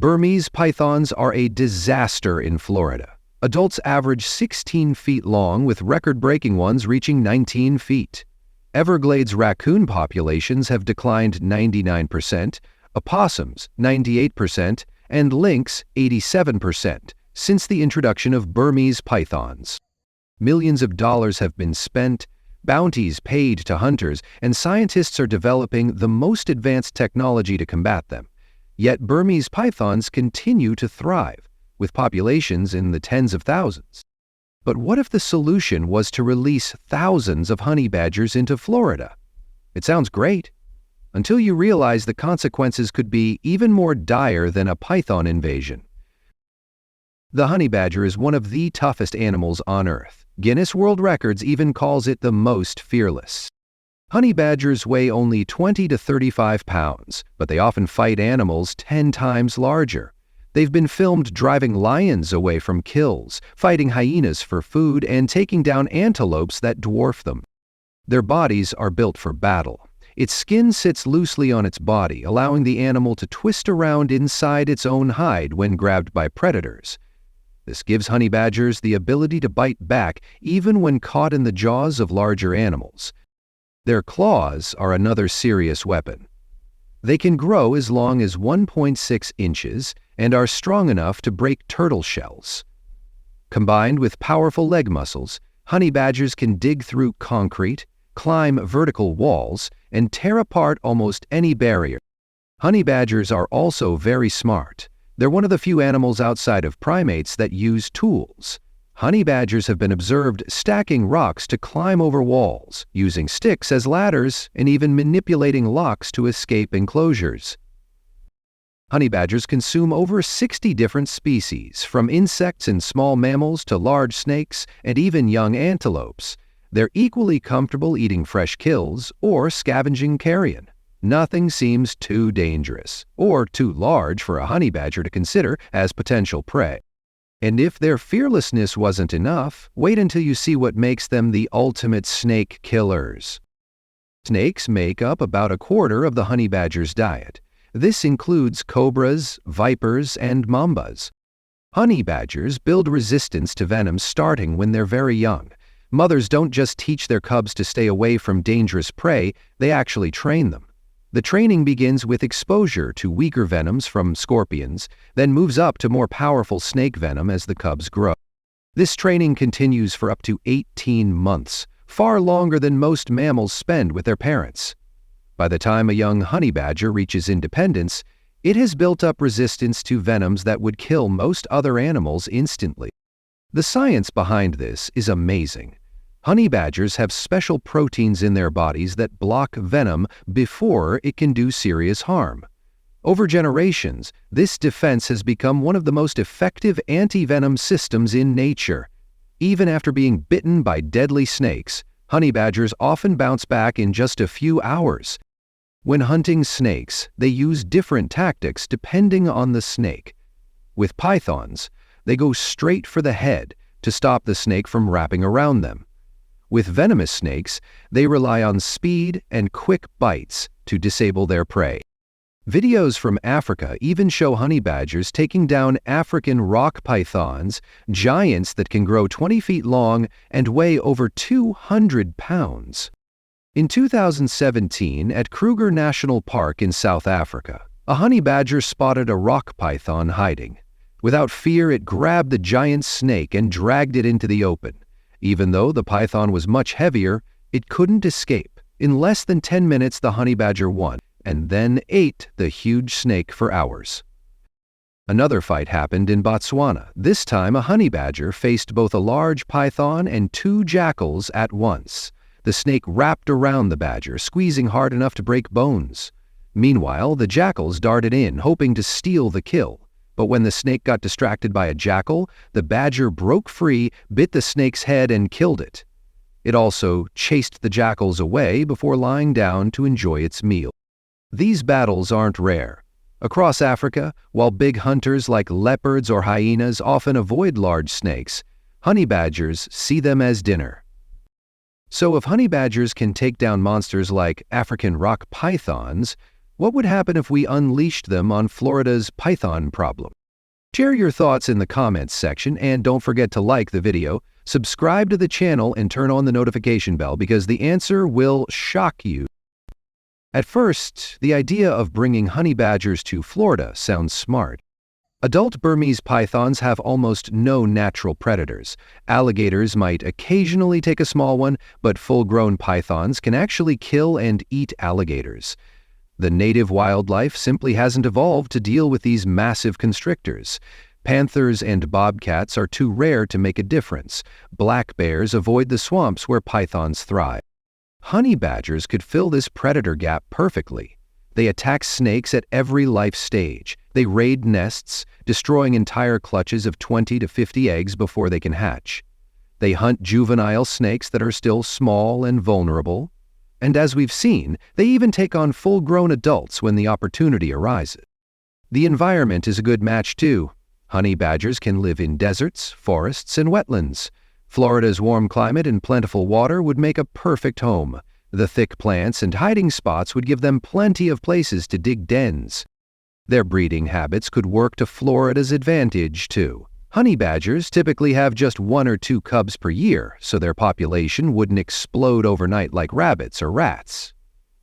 Burmese pythons are a disaster in Florida. Adults average 16 feet long, with record-breaking ones reaching 19 feet. Everglades raccoon populations have declined 99%, opossums 98%, and lynx 87% since the introduction of Burmese pythons. Millions of dollars have been spent, bounties paid to hunters, and scientists are developing the most advanced technology to combat them. Yet Burmese pythons continue to thrive, with populations in the tens of thousands. But what if the solution was to release thousands of honey badgers into Florida? It sounds great, until you realize the consequences could be even more dire than a python invasion. The honey badger is one of the toughest animals on Earth. Guinness World Records even calls it the most fearless. Honey badgers weigh only 20 to 35 pounds, but they often fight animals 10 times larger. They've been filmed driving lions away from kills, fighting hyenas for food, and taking down antelopes that dwarf them. Their bodies are built for battle. Its skin sits loosely on its body, allowing the animal to twist around inside its own hide when grabbed by predators. This gives honey badgers the ability to bite back even when caught in the jaws of larger animals. Their claws are another serious weapon. They can grow as long as 1.6 inches and are strong enough to break turtle shells. Combined with powerful leg muscles, honey badgers can dig through concrete, climb vertical walls, and tear apart almost any barrier. Honey badgers are also very smart. They're one of the few animals outside of primates that use tools. Honey badgers have been observed stacking rocks to climb over walls, using sticks as ladders, and even manipulating locks to escape enclosures. Honey badgers consume over 60 different species, from insects and small mammals to large snakes and even young antelopes. They're equally comfortable eating fresh kills or scavenging carrion. Nothing seems too dangerous or too large for a honey badger to consider as potential prey. And if their fearlessness wasn't enough, wait until you see what makes them the ultimate snake killers. Snakes make up about a quarter of the honey badger's diet. This includes cobras, vipers, and mambas. Honey badgers build resistance to venom starting when they're very young. Mothers don't just teach their cubs to stay away from dangerous prey, they actually train them. The training begins with exposure to weaker venoms from scorpions, then moves up to more powerful snake venom as the cubs grow. This training continues for up to 18 months, far longer than most mammals spend with their parents. By the time a young honey badger reaches independence, it has built up resistance to venoms that would kill most other animals instantly. The science behind this is amazing. Honey badgers have special proteins in their bodies that block venom before it can do serious harm. Over generations, this defense has become one of the most effective anti-venom systems in nature. Even after being bitten by deadly snakes, honey badgers often bounce back in just a few hours. When hunting snakes, they use different tactics depending on the snake. With pythons, they go straight for the head to stop the snake from wrapping around them. With venomous snakes, they rely on speed and quick bites to disable their prey. Videos from Africa even show honey badgers taking down African rock pythons, giants that can grow 20 feet long and weigh over 200 pounds. In 2017, at Kruger National Park in South Africa, a honey badger spotted a rock python hiding. Without fear, it grabbed the giant snake and dragged it into the open. Even though the python was much heavier, it couldn't escape. In less than 10 minutes, the honey badger won, and then ate the huge snake for hours. Another fight happened in Botswana. This time, a honey badger faced both a large python and 2 jackals at once. The snake wrapped around the badger, squeezing hard enough to break bones. Meanwhile, the jackals darted in, hoping to steal the kill. But when the snake got distracted by a jackal, the badger broke free, bit the snake's head, and killed it. It also chased the jackals away before lying down to enjoy its meal. These battles aren't rare. Across Africa, while big hunters like leopards or hyenas often avoid large snakes, honey badgers see them as dinner. So if honey badgers can take down monsters like African rock pythons, What would happen if we unleashed them on Florida's python problem? Share your thoughts in the comments section, and don't forget to like the video, subscribe to the channel, and turn on the notification bell because the answer will shock you. At first, the idea of bringing honey badgers to Florida sounds smart. Adult Burmese pythons have almost no natural predators. Alligators might occasionally take a small one, but full-grown pythons can actually kill and eat alligators. The native wildlife simply hasn't evolved to deal with these massive constrictors. Panthers and bobcats are too rare to make a difference. Black bears avoid the swamps where pythons thrive. Honey badgers could fill this predator gap perfectly. They attack snakes at every life stage. They raid nests, destroying entire clutches of 20 to 50 eggs before they can hatch. They hunt juvenile snakes that are still small and vulnerable. And as we've seen, they even take on full-grown adults when the opportunity arises. The environment is a good match too. Honey badgers can live in deserts, forests, and wetlands. Florida's warm climate and plentiful water would make a perfect home. The thick plants and hiding spots would give them plenty of places to dig dens. Their breeding habits could work to Florida's advantage too. Honey badgers typically have just 1 or 2 cubs per year, so their population wouldn't explode overnight like rabbits or rats.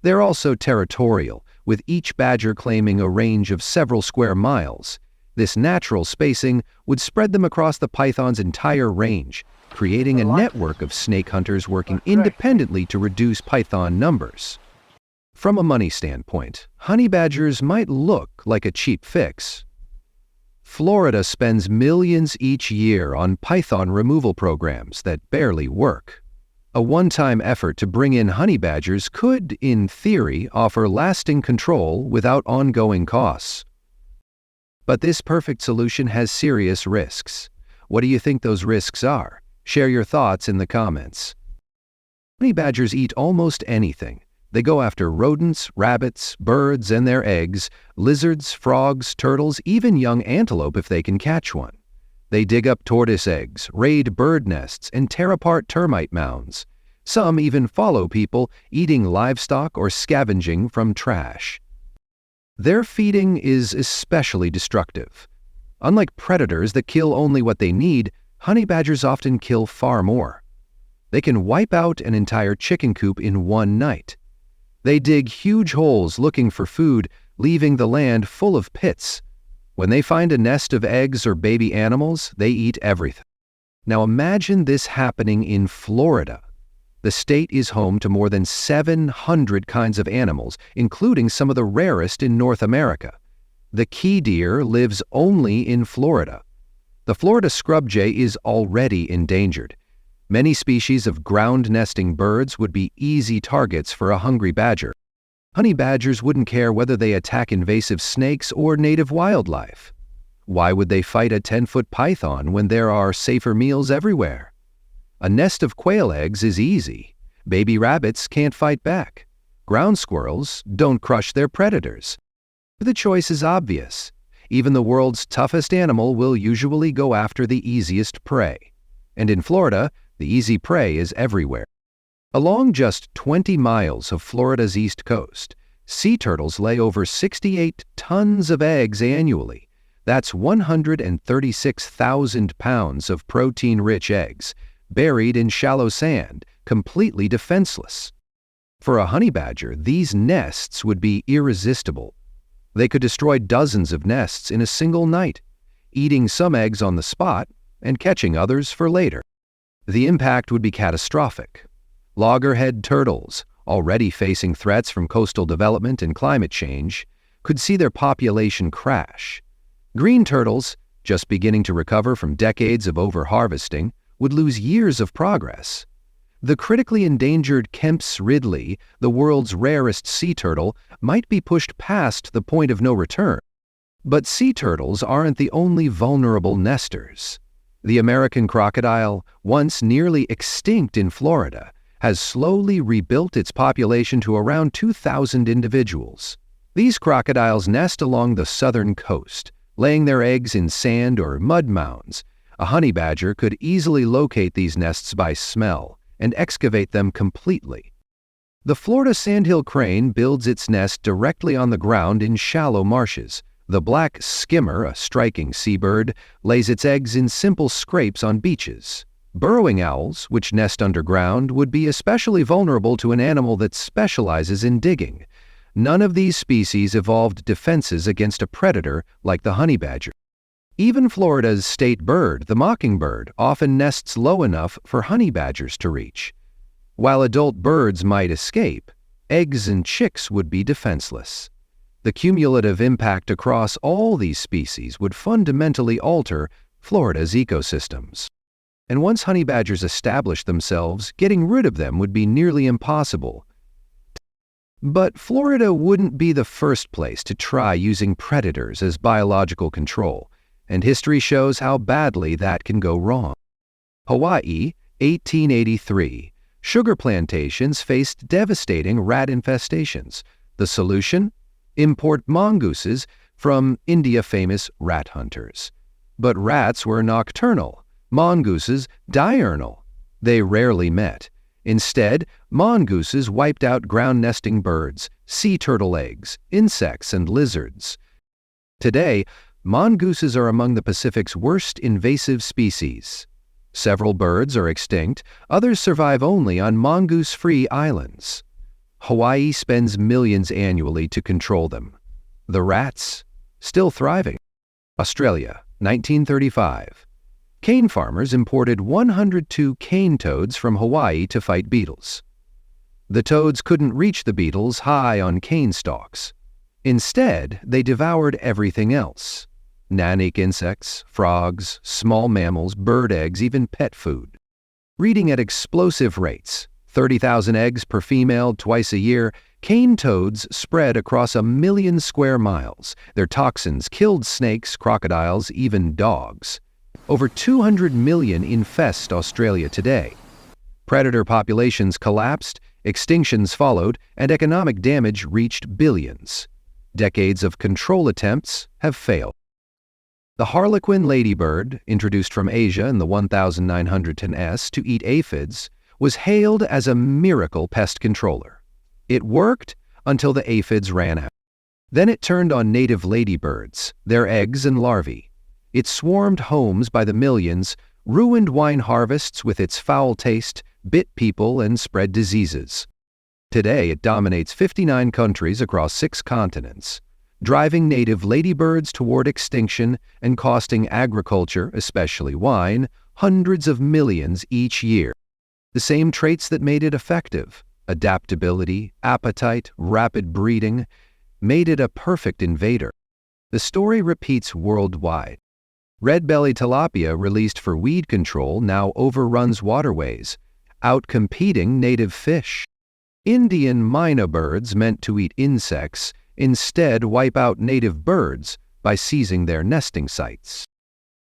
They're also territorial, with each badger claiming a range of several square miles. This natural spacing would spread them across the python's entire range, creating a network of snake hunters working independently to reduce python numbers. From a money standpoint, honey badgers might look like a cheap fix. Florida spends millions each year on python removal programs that barely work. A one-time effort to bring in honey badgers could, in theory, offer lasting control without ongoing costs. But this perfect solution has serious risks. What do you think those risks are? Share your thoughts in the comments. Honey badgers eat almost anything. They go after rodents, rabbits, birds and their eggs, lizards, frogs, turtles, even young antelope if they can catch one. They dig up tortoise eggs, raid bird nests, and tear apart termite mounds. Some even follow people, eating livestock or scavenging from trash. Their feeding is especially destructive. Unlike predators that kill only what they need, honey badgers often kill far more. They can wipe out an entire chicken coop in one night. They dig huge holes looking for food, leaving the land full of pits. When they find a nest of eggs or baby animals, they eat everything. Now imagine this happening in Florida. The state is home to more than 700 kinds of animals, including some of the rarest in North America. The key deer lives only in Florida. The Florida scrub jay is already endangered. Many species of ground-nesting birds would be easy targets for a hungry badger. Honey badgers wouldn't care whether they attack invasive snakes or native wildlife. Why would they fight a 10-foot python when there are safer meals everywhere? A nest of quail eggs is easy. Baby rabbits can't fight back. Ground squirrels don't crush their predators. The choice is obvious. Even the world's toughest animal will usually go after the easiest prey. And in Florida, the easy prey is everywhere. Along just 20 miles of Florida's east coast, sea turtles lay over 68 tons of eggs annually. That's 136,000 pounds of protein-rich eggs, buried in shallow sand, completely defenseless. For a honey badger, these nests would be irresistible. They could destroy dozens of nests in a single night, eating some eggs on the spot and catching others for later. The impact would be catastrophic. Loggerhead turtles, already facing threats from coastal development and climate change, could see their population crash. Green turtles, just beginning to recover from decades of overharvesting, would lose years of progress. The critically endangered Kemp's ridley, the world's rarest sea turtle, might be pushed past the point of no return. But sea turtles aren't the only vulnerable nesters. The American crocodile, once nearly extinct in Florida, has slowly rebuilt its population to around 2,000 individuals. These crocodiles nest along the southern coast, laying their eggs in sand or mud mounds. A honey badger could easily locate these nests by smell and excavate them completely. The Florida sandhill crane builds its nest directly on the ground in shallow marshes. The black skimmer, a striking seabird, lays its eggs in simple scrapes on beaches. Burrowing owls, which nest underground, would be especially vulnerable to an animal that specializes in digging. None of these species evolved defenses against a predator like the honey badger. Even Florida's state bird, the mockingbird, often nests low enough for honey badgers to reach. While adult birds might escape, eggs and chicks would be defenseless. The cumulative impact across all these species would fundamentally alter Florida's ecosystems. And once honey badgers establish themselves, getting rid of them would be nearly impossible. But Florida wouldn't be the first place to try using predators as biological control, and history shows how badly that can go wrong. Hawaii, 1883. Sugar plantations faced devastating rat infestations. The solution? Import mongooses from India-famous rat hunters. But rats were nocturnal, mongooses diurnal. They rarely met. Instead, mongooses wiped out ground-nesting birds, sea turtle eggs, insects, and lizards. Today, mongooses are among the Pacific's worst invasive species. Several birds are extinct, others survive only on mongoose-free islands. Hawaii spends millions annually to control them. The rats? Still thriving. Australia, 1935. Cane farmers imported 102 cane toads from Hawaii to fight beetles. The toads couldn't reach the beetles high on cane stalks. Instead, they devoured everything else. Nanic insects, frogs, small mammals, bird eggs, even pet food. Breeding at explosive rates, 30,000 eggs per female twice a year, cane toads spread across 1 million square miles. Their toxins killed snakes, crocodiles, even dogs. Over 200 million infest Australia today. Predator populations collapsed, extinctions followed, and economic damage reached billions. Decades of control attempts have failed. The harlequin ladybird, introduced from Asia in the 1910s to eat aphids, was hailed as a miracle pest controller. It worked until the aphids ran out. Then it turned on native ladybirds, their eggs and larvae. It swarmed homes by the millions, ruined wine harvests with its foul taste, bit people, and spread diseases. Today, it dominates 59 countries across 6 continents, driving native ladybirds toward extinction and costing agriculture, especially wine, hundreds of millions each year. The same traits that made it effective, adaptability, appetite, rapid breeding, made it a perfect invader. The story repeats worldwide. Red-bellied tilapia released for weed control now overruns waterways, outcompeting native fish. Indian myna birds meant to eat insects instead wipe out native birds by seizing their nesting sites.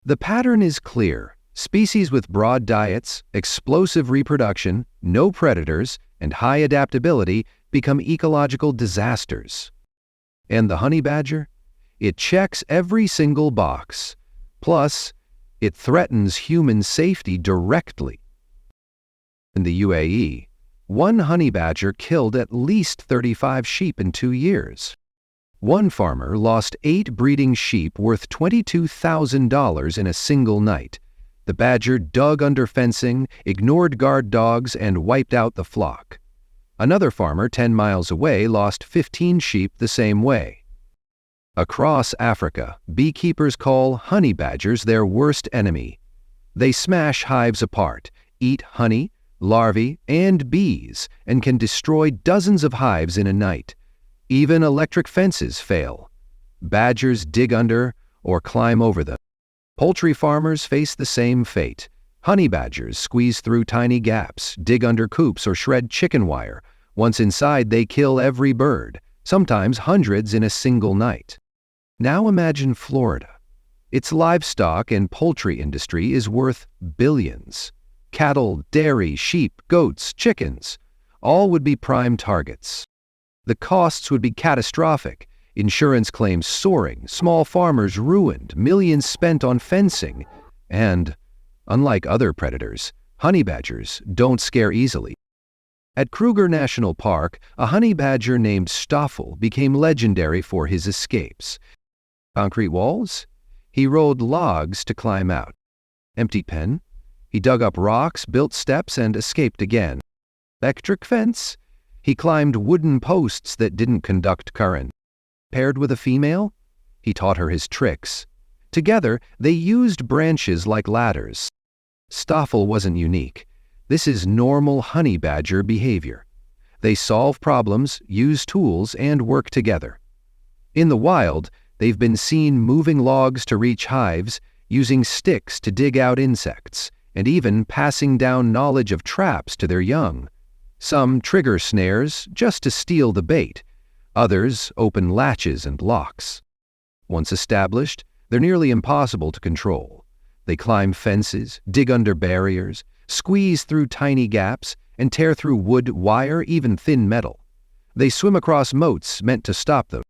The pattern is clear. Species with broad diets, explosive reproduction, no predators, and high adaptability become ecological disasters. And the honey badger? It checks every single box. Plus, it threatens human safety directly. In the UAE, one honey badger killed at least 35 sheep in 2 years. One farmer lost 8 breeding sheep worth $22,000 in a single night. The badger dug under fencing, ignored guard dogs, and wiped out the flock. Another farmer 10 miles away lost 15 sheep the same way. Across Africa, beekeepers call honey badgers their worst enemy. They smash hives apart, eat honey, larvae, and bees, and can destroy dozens of hives in a night. Even electric fences fail. Badgers dig under or climb over them. Poultry farmers face the same fate. Honey badgers squeeze through tiny gaps, dig under coops, or shred chicken wire. Once inside, they kill every bird, sometimes hundreds in a single night. Now imagine Florida. Its livestock and poultry industry is worth billions. Cattle, dairy, sheep, goats, chickens, all would be prime targets. The costs would be catastrophic. Insurance claims soaring, small farmers ruined, millions spent on fencing, and, unlike other predators, honey badgers don't scare easily. At Kruger National Park, a honey badger named Stoffel became legendary for his escapes. Concrete walls? He rolled logs to climb out. Empty pen? He dug up rocks, built steps, and escaped again. Electric fence? He climbed wooden posts that didn't conduct current. Paired with a female? He taught her his tricks. Together, they used branches like ladders. Stoffel wasn't unique. This is normal honey badger behavior. They solve problems, use tools, and work together. In the wild, they've been seen moving logs to reach hives, using sticks to dig out insects, and even passing down knowledge of traps to their young. Some trigger snares just to steal the bait. Others open latches and locks. Once established, they're nearly impossible to control. They climb fences, dig under barriers, squeeze through tiny gaps, and tear through wood, wire, even thin metal. They swim across moats meant to stop them.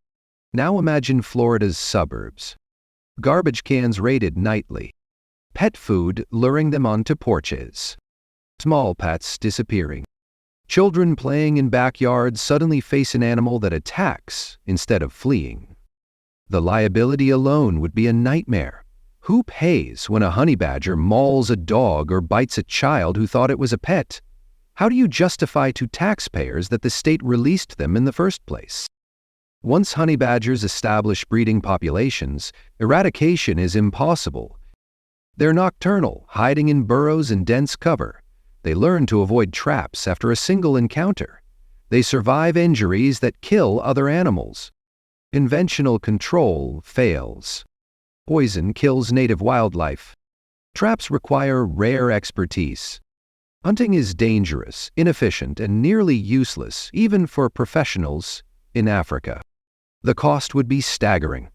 Now imagine Florida's suburbs. Garbage cans raided nightly. Pet food luring them onto porches. Small pets disappearing. Children playing in backyards suddenly face an animal that attacks instead of fleeing. The liability alone would be a nightmare. Who pays when a honey badger mauls a dog or bites a child who thought it was a pet? How do you justify to taxpayers that the state released them in the first place? Once honey badgers establish breeding populations, eradication is impossible. They're nocturnal, hiding in burrows and dense cover. They learn to avoid traps after a single encounter. They survive injuries that kill other animals. Conventional control fails. Poison kills native wildlife. Traps require rare expertise. Hunting is dangerous, inefficient, and nearly useless, even for professionals in Africa. The cost would be staggering.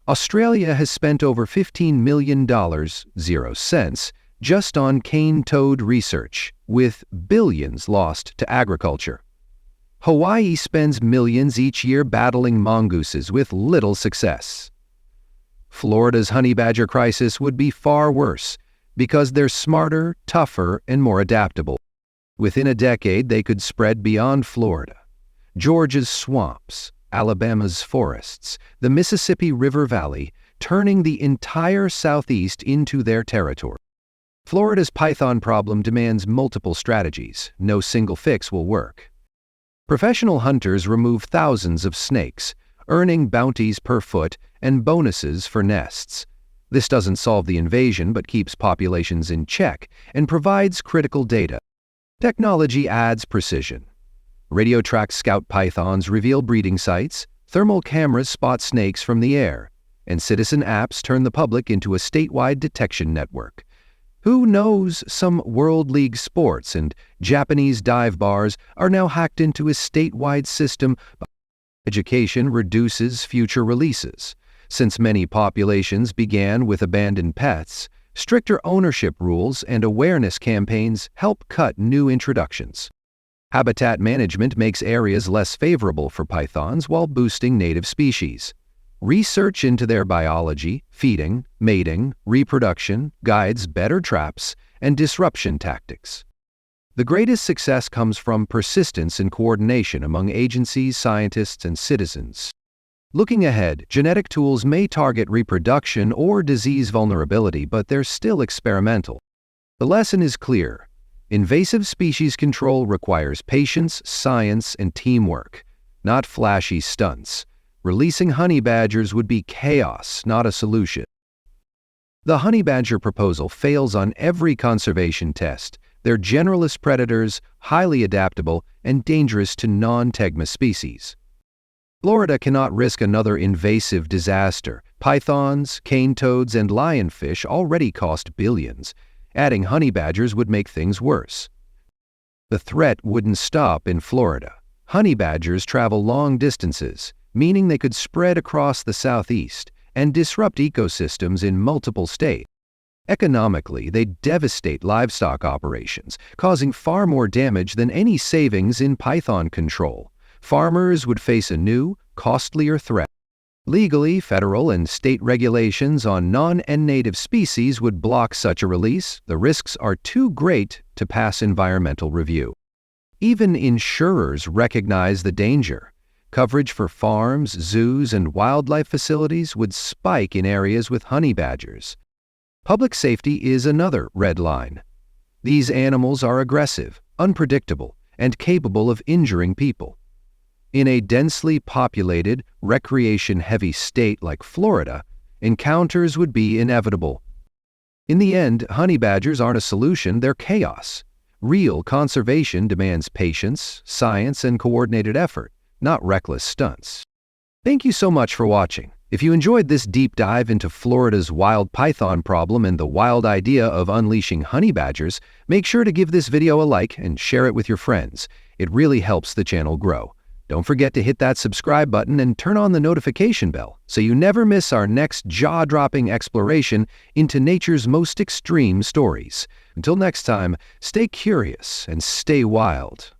Australia has spent over $15 million, 0 cents, just on cane toad research, with billions lost to agriculture. Hawaii spends millions each year battling mongooses with little success. Florida's honey badger crisis would be far worse because they're smarter, tougher, and more adaptable. Within a decade, they could spread beyond Florida. Georgia's swamps, Alabama's forests, the Mississippi River Valley, turning the entire Southeast into their territory. Florida's python problem demands multiple strategies. No single fix will work. Professional hunters remove thousands of snakes, earning bounties per foot and bonuses for nests. This doesn't solve the invasion but keeps populations in check and provides critical data. Technology adds precision. Radio track scout pythons reveal breeding sites, thermal cameras spot snakes from the air, and citizen apps turn the public into a statewide detection network. Who knows, some World League sports and Japanese dive bars are now hacked into a statewide system. Education reduces future releases. Since many populations began with abandoned pets, stricter ownership rules and awareness campaigns help cut new introductions. Habitat management makes areas less favorable for pythons while boosting native species. Research into their biology, feeding, mating, reproduction guides better traps and disruption tactics. The greatest success comes from persistence and coordination among agencies, scientists, and citizens. Looking ahead, genetic tools may target reproduction or disease vulnerability, but they're still experimental. The lesson is clear. Invasive species control requires patience, science, and teamwork, not flashy stunts. Releasing honey badgers would be chaos, not a solution. The honey badger proposal fails on every conservation test. They're generalist predators, highly adaptable, and dangerous to non-tegma species. Florida cannot risk another invasive disaster. Pythons, cane toads, and lionfish already cost billions. Adding honey badgers would make things worse. The threat wouldn't stop in Florida. Honey badgers travel long distances, meaning they could spread across the Southeast and disrupt ecosystems in multiple states. Economically, they devastate livestock operations, causing far more damage than any savings in python control. Farmers would face a new, costlier threat. Legally, federal and state regulations on non-native species would block such a release. The risks are too great to pass environmental review. Even insurers recognize the danger. Coverage for farms, zoos, and wildlife facilities would spike in areas with honey badgers. Public safety is another red line. These animals are aggressive, unpredictable, and capable of injuring people. In a densely populated, recreation-heavy state like Florida, encounters would be inevitable. In the end, honey badgers aren't a solution, they're chaos. Real conservation demands patience, science, and coordinated effort, not reckless stunts. Thank you so much for watching. If you enjoyed this deep dive into Florida's wild python problem and the wild idea of unleashing honey badgers, make sure to give this video a like and share it with your friends. It really helps the channel grow. Don't forget to hit that subscribe button and turn on the notification bell so you never miss our next jaw-dropping exploration into nature's most extreme stories. Until next time, stay curious and stay wild.